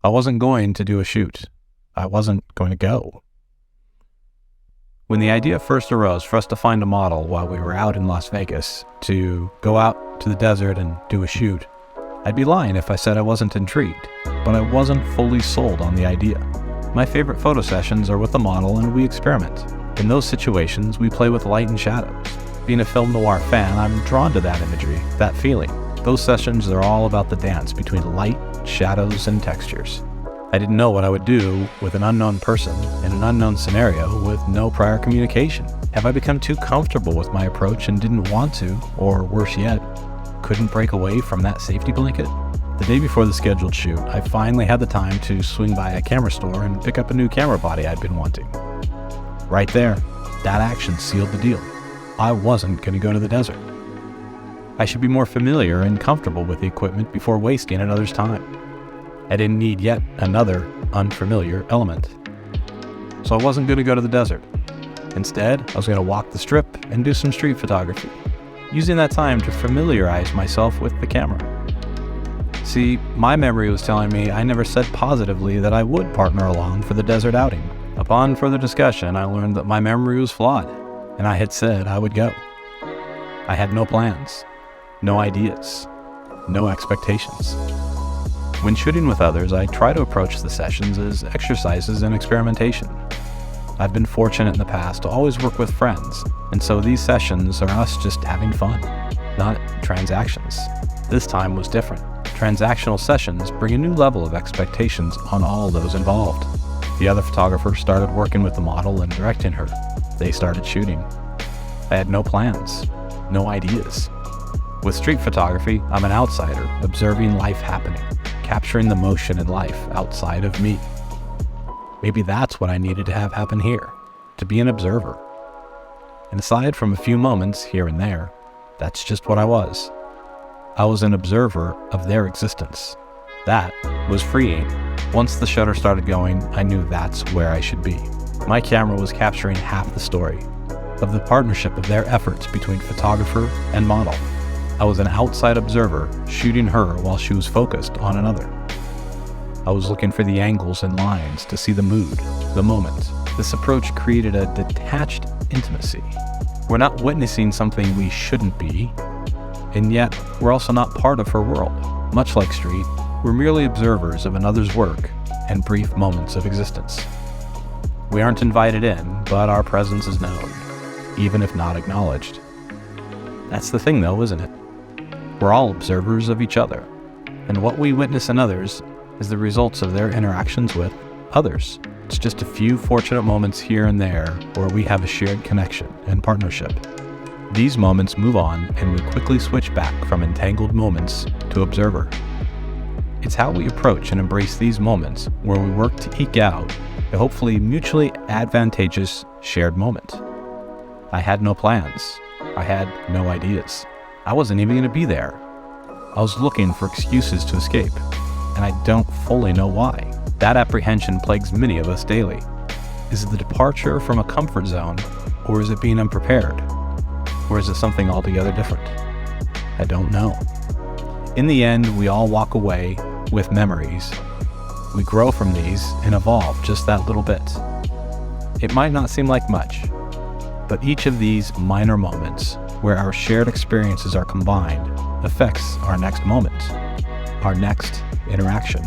I wasn't going to do a shoot. I wasn't going to go. When the idea first arose for us to find a model while we were out in Las Vegas to go out to the desert and do a shoot, I'd be lying if I said I wasn't intrigued, but I wasn't fully sold on the idea. My favorite photo sessions are with the model and we experiment. In those situations, we play with light and shadows. Being a film noir fan, I'm drawn to that imagery, that feeling. Those sessions are all about the dance between light, shadows, and textures. I didn't know what I would do with an unknown person in an unknown scenario with no prior communication. Have I become too comfortable with my approach and didn't want to, or worse yet, couldn't break away from that safety blanket? The day before the scheduled shoot, I finally had the time to swing by a camera store and pick up a new camera body I'd been wanting. Right there, that action sealed the deal. I wasn't going to go to the desert. I should be more familiar and comfortable with the equipment before wasting another's time. I didn't need yet another unfamiliar element. So I wasn't going to go to the desert. Instead, I was going to walk the strip and do some street photography, using that time to familiarize myself with the camera. See, my memory was telling me I never said positively that I would partner along for the desert outing. Upon further discussion, I learned that my memory was flawed, and I had said I would go. I had no plans, no ideas, no expectations. When shooting with others, I try to approach the sessions as exercises in experimentation. I've been fortunate in the past to always work with friends, and so these sessions are us just having fun, not transactions. This time was different. Transactional sessions bring a new level of expectations on all those involved. The other photographer started working with the model and directing her. They started shooting. I had no plans, no ideas. With street photography, I'm an outsider, observing life happening, capturing the motion in life outside of me. Maybe that's what I needed to have happen here, to be an observer. And aside from a few moments here and there, that's just what I was. I was an observer of their existence. That was freeing. Once the shutter started going, I knew that's where I should be. My camera was capturing half the story of the partnership of their efforts between photographer and model. I was an outside observer shooting her while she was focused on another. I was looking for the angles and lines to see the mood, the moment. This approach created a detached intimacy. We're not witnessing something we shouldn't be, and yet we're also not part of her world. Much like Street, we're merely observers of another's work and brief moments of existence. We aren't invited in, but our presence is known, even if not acknowledged. That's the thing though, isn't it? We're all observers of each other, and what we witness in others is the results of their interactions with others. It's just a few fortunate moments here and there where we have a shared connection and partnership. These moments move on and we quickly switch back from entangled moments to observer. It's how we approach and embrace these moments where we work to eke out a hopefully mutually advantageous shared moment. I had no plans. I had no ideas. I wasn't even going to be there. I was looking for excuses to escape, and I don't fully know why. That apprehension plagues many of us daily. Is it the departure from a comfort zone, or is it being unprepared? Or is it something altogether different? I don't know. In the end, we all walk away with memories. We grow from these and evolve just that little bit. It might not seem like much, but each of these minor moments where our shared experiences are combined affects our next moment, our next interaction.